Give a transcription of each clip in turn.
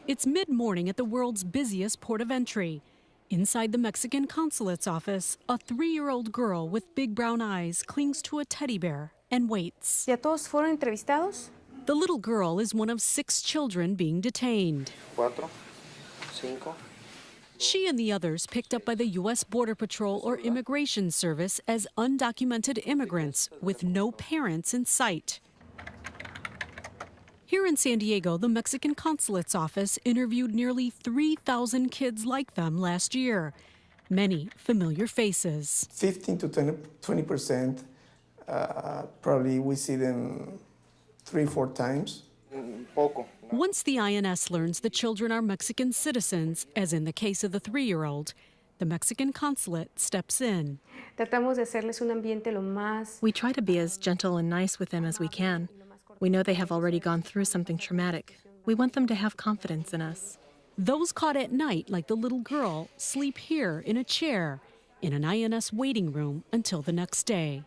It's mid-morning at the world's busiest port of entry. Inside the Mexican consulate's office, a 3-year-old girl with big brown eyes clings to a teddy bear and waits. ¿Ya todos fueron entrevistados? The little girl is one of 6 children being detained. 4, 5. She and the others picked up by the U.S. Border Patrol or Immigration Service as undocumented immigrants with no parents in sight. Here in San Diego, the Mexican consulate's office interviewed nearly 3,000 kids like them last year. Many familiar faces. 15 to 20%, probably we see them 3-4 times. Poco. Once the INS learns the children are Mexican citizens, as in the case of the 3-year-old, the Mexican consulate steps in. Tratamos de hacerles un ambiente lo más. We try to be as gentle and nice with them as we can. We know they have already gone through something traumatic. We want them to have confidence in us. Those caught at night, like the little girl, sleep here in a chair in an INS waiting room until the next day.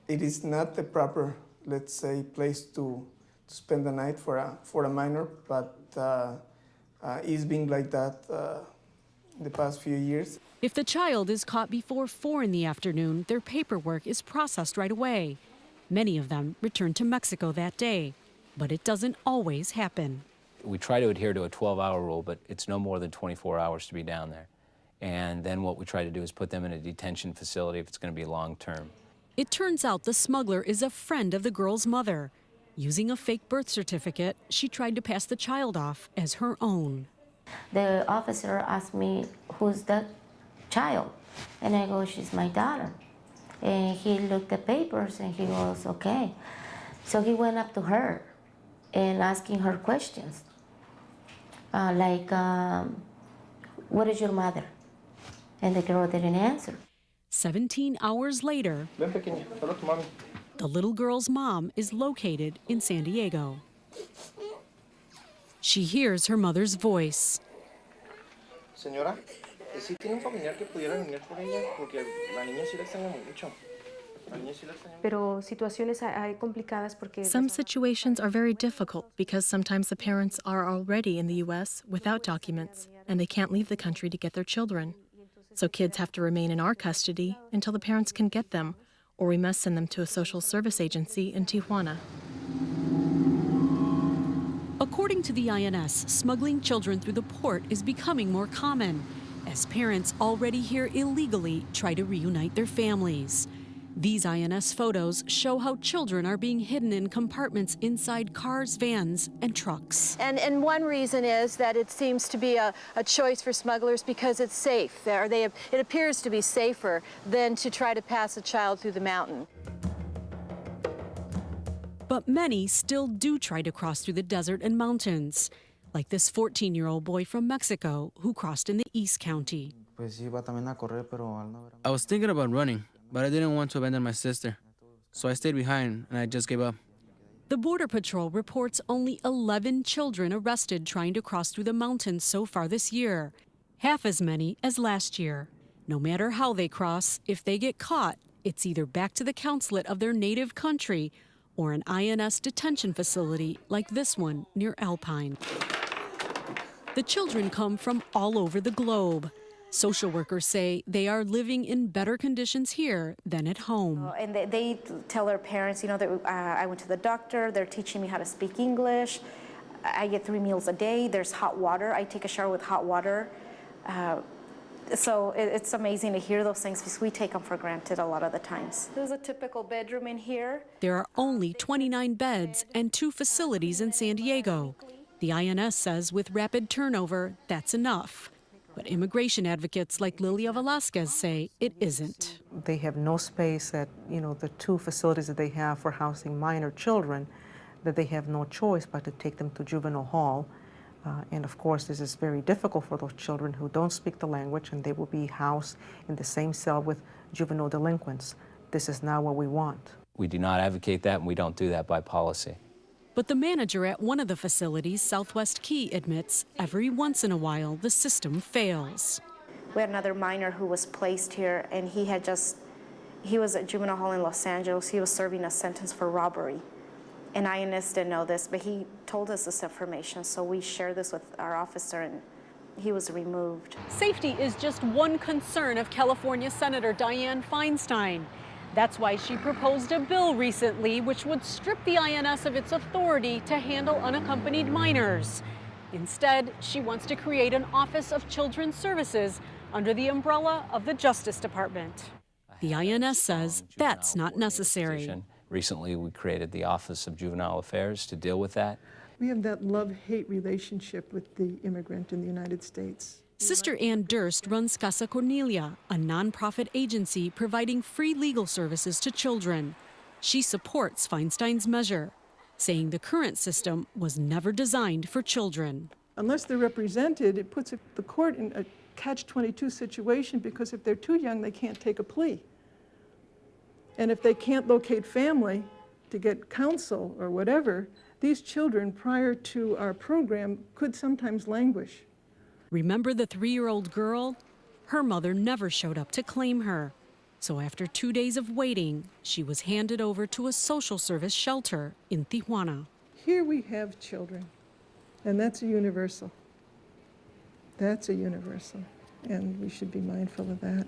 It is not the proper, let's say, place to spend the night for a minor, but it's been like that the past few years. If the child is caught before 4 in the afternoon, their paperwork is processed right away. Many of them return to Mexico that day, but it doesn't always happen. We try to adhere to a 12-hour rule, but it's no more than 24 hours to be down there. And then what we try to do is put them in a detention facility if it's going to be long-term. It turns out the smuggler is a friend of the girl's mother. Using a fake birth certificate, she tried to pass the child off as her own. The officer asked me, "Who's that child?" And I go, "She's my daughter." And he looked at papers and he goes, "Okay." So he went up to her and asking her questions, like, "What is your mother?" And the girl didn't answer. 17 hours later, Ven, pequeña, habla tu mami. the little girl's mom is located in San Diego. She hears her mother's voice. Señora, ¿sí tiene un familiar que pudiera venir por ella? Porque la niña sí la extraña mucho. La niña sí la extraña mucho. Pero situaciones hay complicadas porque. Some situations are very difficult because sometimes the parents are already in the U.S. without documents, and they can't leave the country to get their children. So kids have to remain in our custody until the parents can get them, or we must send them to a social service agency in Tijuana. According to the INS, smuggling children through the port is becoming more common as parents already here illegally try to reunite their families. These INS photos show how children are being hidden in compartments inside cars, vans, and trucks. And one reason is that it seems to be a choice for smugglers because it's safe. It appears to be safer than to try to pass a child through the mountain. But many still do try to cross through the desert and mountains, like this 14-year-old boy from Mexico who crossed in the East County. I was thinking about running, but I didn't want to abandon my sister. So I stayed behind and I just gave up. The Border Patrol reports only 11 children arrested trying to cross through the mountains so far this year, half as many as last year. No matter how they cross, if they get caught, it's either back to the consulate of their native country or an INS detention facility like this one near Alpine. The children come from all over the globe. Social workers say they are living in better conditions here than at home. And they tell their parents, that I went to the doctor, they're teaching me how to speak English. I get 3 meals a day, there's hot water, I take a shower with hot water. So it's amazing to hear those things because we take them for granted a lot of the times. There's a typical bedroom in here. There are only 29 beds and 2 facilities in San Diego. The INS says with rapid turnover, that's enough. But immigration advocates like Lilia Velasquez say it isn't. They have no space at, the 2 facilities that they have for housing minor children, that they have no choice but to take them to juvenile hall. And of course, this is very difficult for those children who don't speak the language, and they will be housed in the same cell with juvenile delinquents. This is not what we want. We do not advocate that, and we don't do that by policy. But the manager at one of the facilities, Southwest Key, admits every once in a while the system fails. We had another minor who was placed here, and he was at juvenile hall in Los Angeles. He was serving a sentence for robbery. And INS didn't know this, but he told us this information, so we shared this with our officer, and he was removed. Safety is just one concern of California Senator Dianne Feinstein. That's why she proposed a bill recently which would strip the INS of its authority to handle unaccompanied minors. Instead, she wants to create an Office of Children's Services under the umbrella of the Justice Department. The INS says that's not necessary. Recently, we created the Office of Juvenile Affairs to deal with that. We have that love-hate relationship with the immigrant in the United States. Sister Ann Durst runs Casa Cornelia, a nonprofit agency providing free legal services to children. She supports Feinstein's measure, saying the current system was never designed for children. Unless they're represented, it puts the court in a catch-22 situation, because if they're too young, they can't take a plea. And if they can't locate family to get counsel or whatever, these children, prior to our program, could sometimes languish. Remember the 3-year-old girl? Her mother never showed up to claim her. So after 2 days of waiting, she was handed over to a social service shelter in Tijuana. Here we have children, and that's a universal. That's a universal, and we should be mindful of that.